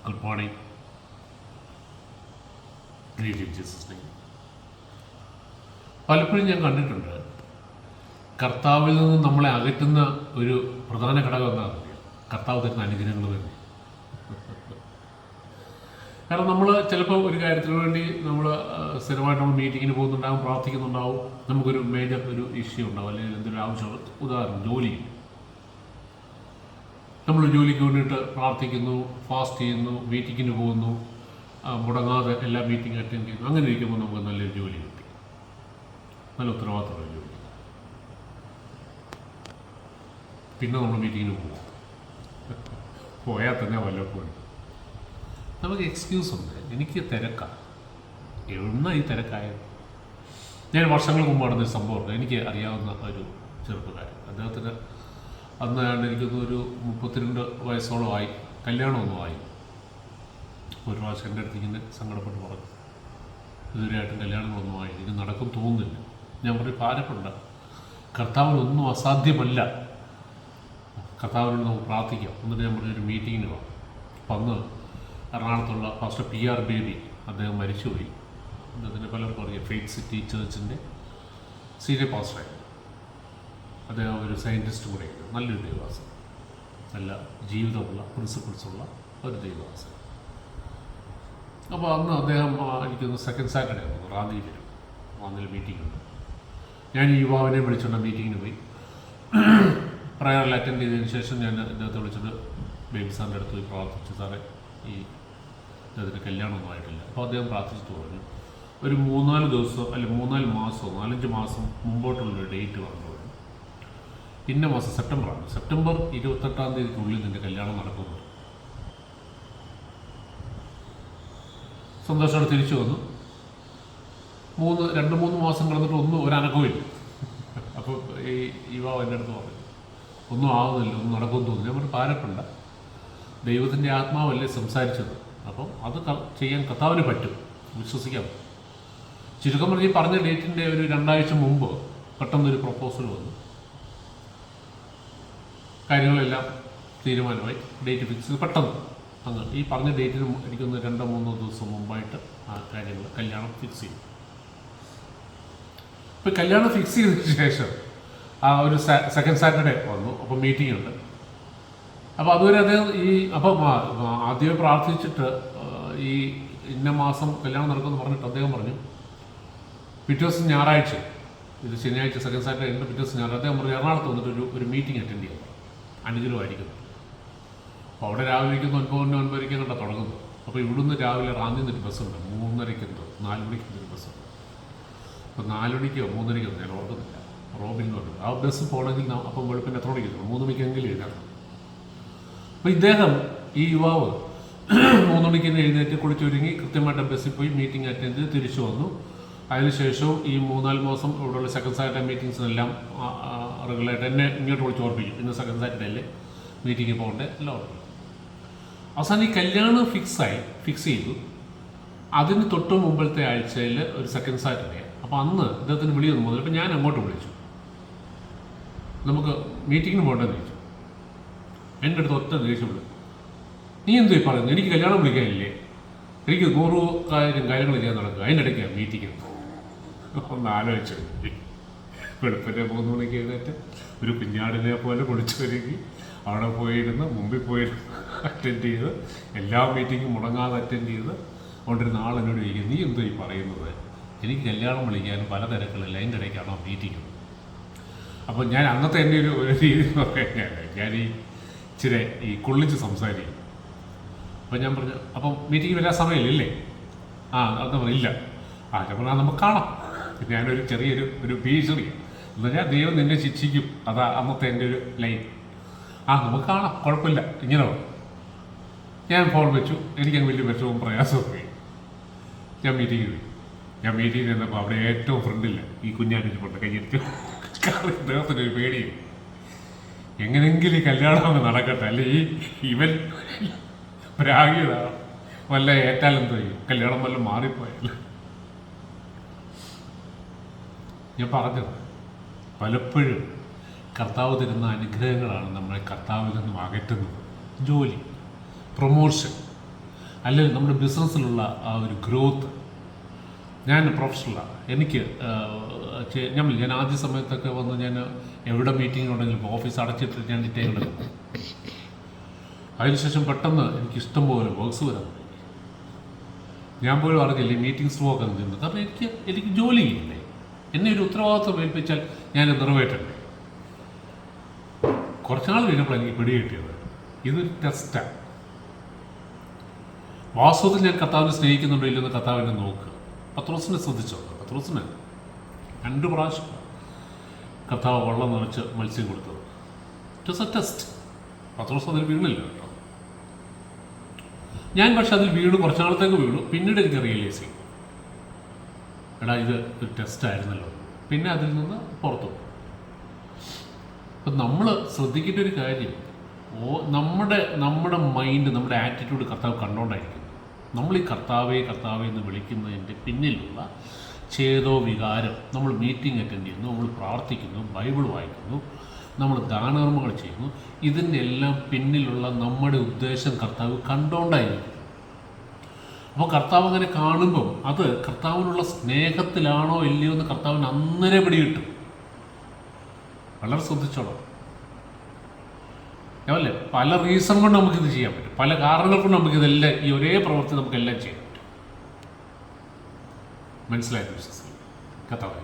Good morning. Great in Jesus' name. പലപ്പോഴും ഞാൻ കണ്ടിട്ടുണ്ട് കർത്താവിൽ നിന്ന് നമ്മളെ അകറ്റുന്ന ഒരു പ്രധാന ഘടകം എന്നാണ് കർത്താവ് തരുന്ന അനുഗ്രഹങ്ങൾ തന്നെ. കാരണം നമ്മൾ ചിലപ്പോൾ ഒരു കാര്യത്തിന് വേണ്ടി നമ്മൾ സ്ഥിരമായിട്ട് നമ്മൾ മീറ്റിങ്ങിന് പോകുന്നുണ്ടാകും, പ്രാർത്ഥിക്കുന്നുണ്ടാവും, നമുക്കൊരു മേജർ ഒരു ഇഷ്യൂ ഉണ്ടാവും, അല്ലെങ്കിൽ എന്തൊരു ആവശ്യമുള്ള ഉദാഹരണം ജോലി, നമ്മൾ ജോലിക്ക് വേണ്ടിയിട്ട് പ്രാർത്ഥിക്കുന്നു, ഫാസ്റ്റ് ചെയ്യുന്നു, മീറ്റിങ്ങിന് പോകുന്നു, മുടങ്ങാതെ എല്ലാ മീറ്റിംഗ് അറ്റൻഡ് ചെയ്യുന്നു. അങ്ങനെ ഇരിക്കുമ്പോൾ നമുക്ക് നല്ലൊരു ജോലി കിട്ടി, നല്ല ഉത്തരവാദിത്തമുള്ള ജോലി. പിന്നെ നമ്മൾ മീറ്റിങ്ങിന് പോകും, പോയാൽ തന്നെ വല്ലപ്പോഴും നമുക്ക് എക്സ്ക്യൂസ് ഉണ്ട്, എനിക്ക് തിരക്കാണ്. എവിടുന്ന ഈ തിരക്കായത്? ഞാൻ വർഷങ്ങൾക്ക് മുമ്പ് നടന്നൊരു സംഭവമുണ്ട്. എനിക്ക് അറിയാവുന്ന ഒരു ചെറുപ്പക്കാരൻ, അദ്ദേഹത്തിന് അന്ന് എനിക്കൊന്ന് ഒരു 32 വയസ്സോളം ആയി, കല്യാണമൊന്നും ആയി. ഒരു പ്രാവശ്യം എൻ്റെ അടുത്ത് ഇങ്ങനെ സങ്കടപ്പെട്ട് പറഞ്ഞു, ഇതുവരെയായിട്ടും കല്യാണങ്ങളൊന്നും ആയി, ഇത് നടക്കും തോന്നുന്നില്ല. ഞാൻ പറഞ്ഞു, ഭാരപ്പെടണ്ട, കർത്താവിനൊന്നും അസാധ്യമല്ല, കർത്താവിനോട് നമുക്ക് പ്രാർത്ഥിക്കാം. എന്നിട്ട് ഞാൻ പറഞ്ഞൊരു മീറ്റിങ്ങിന് പോകാം. അപ്പം അന്ന് എറണാകുളത്തുള്ള ഫാസ്റ്റർ PR ബേബി അദ്ദേഹം മരിച്ചുപോയി. അദ്ദേഹത്തിൻ്റെ പലർക്കും അറിയാം, ഫെയ്ത്ത് സിറ്റി ചേർച്ചിൻ്റെ സീനിയർ പാസ്റ്ററായിരുന്നു. അദ്ദേഹം ഒരു സയൻറ്റിസ്റ്റും കൂടെയായിരുന്നു. നല്ലൊരു ദൈവദാസൻ, നല്ല ജീവിതമുള്ള പ്രിൻസിപ്പിൾസുള്ള ഒരു ദൈവദാസൻ. അപ്പോൾ അന്ന് അദ്ദേഹം എനിക്കൊന്ന് സെക്കൻഡ് സാറ്റർഡേ ആയിരുന്നു, റാന്നിയിൽ വരും. റാന്നിയിൽ മീറ്റിംഗ് ഉണ്ട്. ഞാൻ ഈ യുവാവിനെ വിളിച്ചുകൊണ്ട് മീറ്റിങ്ങിന് പോയി. പ്രയറിൽ അറ്റൻഡ് ചെയ്തതിന് ശേഷം ഞാൻ അദ്ദേഹത്തെ വിളിച്ചിട്ട് ബേബി സാറിൻ്റെ അടുത്ത് പോയി പ്രാർത്ഥിച്ചു, സാറേ ഈ അദ്ദേഹത്തിൻ്റെ കല്യാണമൊന്നും ആയിട്ടില്ല. അപ്പോൾ അദ്ദേഹം പ്രാർത്ഥിച്ചിട്ട് പറഞ്ഞു, ഒരു 3-4 ദിവസം അല്ലെങ്കിൽ 3-4 മാസമോ 4-5 മാസം മുമ്പോട്ടുള്ളൊരു ഡേറ്റ് പറഞ്ഞു. ഇന്ന മാസം സെപ്റ്റംബറാണ്, സെപ്റ്റംബർ 28-ാം തീയതിക്കുള്ളിൽ നിൻ്റെ കല്യാണം നടക്കുന്നു. സന്തോഷത്തോടെ തിരിച്ചു വന്നു. 2-3 മാസം കിടന്നിട്ട് ഒന്നും ഒരനക്കവുമില്ല. അപ്പോൾ ഈ യുവാവ് എൻ്റെ അടുത്ത് പറഞ്ഞു, ഒന്നും ആവുന്നില്ല, ഒന്നും നടക്കുമെന്ന് തോന്നുന്നു. ഞാൻ പറഞ്ഞു, ഭാരപ്പെടണ്ട, ദൈവത്തിൻ്റെ ആത്മാവല്ലേ സംസാരിച്ചത്, അപ്പം അത് ചെയ്യാൻ കർത്താവിന് പറ്റും, വിശ്വസിക്കാം. ചുരുക്കം പറഞ്ഞ് പറഞ്ഞ ഡേറ്റിൻ്റെ ഒരു 2 ആഴ്ച മുമ്പ് പെട്ടെന്നൊരു പ്രപ്പോസൽ വന്നു. കാര്യങ്ങളെല്ലാം തീരുമാനമായി, ഡേറ്റ് ഫിക്സ് ചെയ്ത് പെട്ടെന്ന് അങ്ങ് ഈ പറഞ്ഞ ഡേറ്റിന് എനിക്കൊന്ന് 2-3 ദിവസം മുമ്പായിട്ട് ആ കാര്യങ്ങൾ കല്യാണം ഫിക്സ് ചെയ്തു. ഇപ്പോൾ കല്യാണം ഫിക്സ് ചെയ്തതിന് ശേഷം ആ ഒരു സെക്കൻഡ് സാറ്റർഡേ വന്നു. അപ്പോൾ മീറ്റിംഗ് ഉണ്ട്. അപ്പോൾ അതുവരെ അദ്ദേഹം അപ്പം ആദ്യമേ പ്രാർത്ഥിച്ചിട്ട് ഈ ഇന്ന മാസം കല്യാണം നടക്കുമെന്ന് പറഞ്ഞിട്ട് അദ്ദേഹം പറഞ്ഞു, പിറ്റേ ദിവസം ഞായറാഴ്ച, ഇത് ശനിയാഴ്ച സെക്കൻഡ് സാറ്റർഡേ ഉണ്ട്, പിറ്റേ ദിവസം ഞായറാഴ്ച അദ്ദേഹം പറഞ്ഞു എറണാകുളത്ത് വന്നിട്ട് ഒരു മീറ്റിംഗ് അറ്റൻഡ് ചെയ്യാം, അനുഗ്രഹമായിരിക്കുന്നു. അപ്പോൾ അവിടെ രാവിലെ 9-9:30 കണ്ട തുടങ്ങുന്നത്. അപ്പോൾ ഇവിടുന്ന് രാവിലെ റാന്നിയിൽ നിന്നൊരു ബസ്സുണ്ട്, 3:30 4 മണിക്കൊരു ബസ്സുണ്ട്. അപ്പോൾ 4 മണിക്കോ 3:30 ഞാൻ ഓർക്കുന്നില്ല, റോബിൻ എന്ന് പറഞ്ഞു. ആ ബസ് പോകണമെങ്കിൽ അപ്പം വെളുപ്പിന് എത്ര മണിക്ക് 3 മണിക്കെങ്കിലും എഴുന്നേക്കണം. അപ്പോൾ ഇദ്ദേഹം ഈ യുവാവ് 3 മണിക്ക് എഴുന്നേറ്റ് കുളിച്ചൊരുങ്ങി കൃത്യമായിട്ട് ബസ്സിൽ പോയി മീറ്റിംഗ് അറ്റൻഡ് ചെയ്ത് തിരിച്ചു വന്നു. അതിനുശേഷവും ഈ 3-4 മാസം ഇവിടെയുള്ള സെക്കൻഡ് സാറ്റർഡേ മീറ്റിംഗ്സിനെല്ലാം റെഗുലറായിട്ട് എന്നെ ഇങ്ങോട്ട് വിളിച്ച് ഓർപ്പിക്കും, ഇന്ന് സെക്കൻഡ് സാറ്റർഡേയിൽ മീറ്റിങ്ങിൽ പോകണ്ടേ എല്ലാം ഓർപ്പിക്കും. അവസാനം ഈ കല്യാണം ഫിക്സ് ചെയ്തു. അതിന് തൊട്ട് മുമ്പത്തെ ആഴ്ചയിൽ ഒരു സെക്കൻഡ് സാറ്റർഡേ. അപ്പോൾ അന്ന് ഇദ്ദേഹത്തിന് വിളിയൊന്നും പോകുന്നത്. അപ്പോൾ ഞാൻ അങ്ങോട്ട് വിളിച്ചു, നമുക്ക് മീറ്റിങ്ങിന് പോകേണ്ടതെന്ന് ചോദിച്ചു. എൻ്റെ അടുത്ത് ഒറ്റ ദേഷ്യമുള്ളൂ, നീ എന്തോ പറയുന്നത്, എനിക്ക് കല്യാണം വിളിക്കാനില്ലേ, എനിക്ക് 100 കാര്യങ്ങൾ ചെയ്യാൻ നടക്കുക, അതിൻ്റെ ഇടയ്ക്കാണ് മീറ്റിംഗ്. ഒന്ന് ആലോചിച്ചു. വെളുപ്പിൻ്റെ 3 മണിക്ക് എഴുന്നേറ്റ് ഒരു കുഞ്ഞാടിനെ പോലെ കുളിച്ചൊരുങ്ങി അവിടെ പോയിരുന്ന് മുമ്പിൽ പോയിരുന്ന് അറ്റൻഡ് ചെയ്ത് എല്ലാ മീറ്റിങ്ങും മുടങ്ങാതെ അറ്റൻഡ് ചെയ്ത് കൊണ്ടിരുന്ന ആളെന്നോട് ചോദിക്കും, നീ എന്തോ ഈ പറയുന്നത്, എനിക്ക് കല്യാണം വിളിക്കാനും പല തിരക്കുകളില്ല, അതിൻ്റെ ഇടയ്ക്കാണോ മീറ്റിംഗ്. അപ്പോൾ ഞാൻ അന്നത്തെ എൻ്റെ ഒരു രീതി എന്ന് പറഞ്ഞാൽ ഞാൻ ഇച്ചിരി കുള്ളിച്ച് സംസാരിക്കും. അപ്പോൾ ഞാൻ പറഞ്ഞു, അപ്പം മീറ്റിംഗ് വരാൻ സമയമില്ലേ? അത് പറഞ്ഞില്ല. ഞാൻ പറഞ്ഞാൽ നമുക്ക് കാണാം. ഞാനൊരു ചെറിയൊരു ഭീഷണി എന്ന് പറഞ്ഞാൽ ദൈവം നിന്നെ ശിക്ഷിക്കും, അതാ അന്നത്തെ എൻ്റെ ഒരു ലൈൻ. നമുക്ക് കാണാം, കുഴപ്പമില്ല, ഇങ്ങനെ ഞാൻ ഫോൺ വെച്ചു. എനിക്കങ്ങ് വലിയ വിഷമവും പ്രയാസവും പോയി. ഞാൻ മീറ്റിംഗ് പോയി. ഞാൻ മീറ്റിംഗ് ചെന്നപ്പോൾ അവിടെ ഏറ്റവും ഫ്രണ്ടില്ല ഈ കുഞ്ഞാനിരിപ്പുണ്ട്, കയ്യിരിക്കും. ഇദ്ദേഹത്തിനൊരു പേടിയും, എങ്ങനെങ്കിലും ഈ കല്യാണം അങ്ങ് നടക്കട്ടെ, അല്ലെ ഇവൻ പ്രാഗിയതാണ്, വല്ല ഏറ്റാലെന്തോ ചെയ്യും, കല്യാണം വല്ല മാറിപ്പോയല്ല. ഞാൻ പറഞ്ഞത് പലപ്പോഴും കർത്താവ് തരുന്ന അനുഗ്രഹങ്ങളാണ് നമ്മളെ കർത്താവിൽ നിന്നും അകറ്റുന്നത്. ജോലി, പ്രൊമോഷൻ, അല്ലെങ്കിൽ നമ്മുടെ ബിസിനസ്സിലുള്ള ആ ഒരു ഗ്രോത്ത്. ഞാൻ പ്രൊഫഷണലാണ്. എനിക്ക് ഞാൻ ആദ്യ സമയത്തൊക്കെ വന്ന് ഞാൻ എവിടെ മീറ്റിംഗ് ഉണ്ടെങ്കിലും ഓഫീസ് അടച്ചിട്ട് ഞാൻ ഡീറ്റെയിൽ എടുക്കും. അതിനുശേഷം പെട്ടെന്ന് എനിക്ക് ഇഷ്ടംപോലെ വർക്ക്സ് വരാൻ തുടങ്ങി. ഞാൻ പോലും അറിഞ്ഞില്ല ഈ മീറ്റിംഗ്സ് പോകാൻ നിന്നത്. കാരണം എനിക്ക് ജോലിയില്ലേ, എന്നെ ഒരു ഉത്തരവാദിത്വം ഏൽപ്പിച്ചാൽ ഞാൻ നിറവേറ്റണ്ടേ. കുറച്ചുനാൾ കഴിഞ്ഞപ്പോൾ എനിക്ക് പിടികിട്ടിയത് ഇതൊരു ടെസ്റ്റാണ്. വാസ്തവത്തിൽ ഞാൻ കർത്താവിനെ സ്നേഹിക്കുന്നുണ്ടോ ഇല്ലെന്ന് കർത്താവിനെ നോക്കുക. പത്രോസിനെ ശ്രദ്ധിച്ചോ? പത്രോസിന് 2 പ്രാവശ്യം കർത്താവ് വെള്ളം നിറച്ച് മത്സ്യം കൊടുത്തത്. It was a test. Pathros അതിൽ വീണില്ല കേട്ടോ. ഞാൻ പക്ഷെ അതിൽ വീണു, കുറച്ച് നാളത്തേക്ക് വീണു. പിന്നീട് എനിക്ക് റിയലൈസ് ചെയ്യും, എടാ ഇത് ഒരു ടെസ്റ്റായിരുന്നല്ലോ. പിന്നെ അതിൽ നിന്ന് പുറത്തു. അപ്പം നമ്മൾ ശ്രദ്ധിക്കേണ്ട ഒരു കാര്യം, നമ്മുടെ മൈൻഡ്, നമ്മുടെ ആറ്റിറ്റ്യൂഡ് കർത്താവ് കണ്ടുകൊണ്ടായിരിക്കുന്നു. നമ്മൾ ഈ കർത്താവെ എന്ന് വിളിക്കുന്നതിൻ്റെ പിന്നിലുള്ള ചേതോ വികാരം, നമ്മൾ മീറ്റിംഗ് അറ്റൻഡ് ചെയ്യുന്നു, നമ്മൾ പ്രാർത്ഥിക്കുന്നു, ബൈബിൾ വായിക്കുന്നു, നമ്മൾ ദാനകർമ്മങ്ങൾ ചെയ്യുന്നു, ഇതിൻ്റെ എല്ലാം പിന്നിലുള്ള നമ്മുടെ ഉദ്ദേശം കർത്താവ് കണ്ടുകൊണ്ടായിരിക്കും. അപ്പോൾ കർത്താവ് അങ്ങനെ കാണുമ്പം അത് കർത്താവിനുള്ള സ്നേഹത്തിലാണോ ഇല്ലയോ എന്ന് കർത്താവിന് അന്നേരം പിടികിട്ടും. വളരെ ശ്രദ്ധിച്ചോളാം. അല്ലേ, പല റീസൺ കൊണ്ട് നമുക്കിത് ചെയ്യാൻ പറ്റും, പല കാരണങ്ങൾ കൊണ്ട് നമുക്കിതെല്ലാം, ഈ ഒരേ പ്രവൃത്തി നമുക്കെല്ലാം ചെയ്യാൻ പറ്റും. മനസ്സിലായത് വിശ്വസിക്കും കർത്താവ്.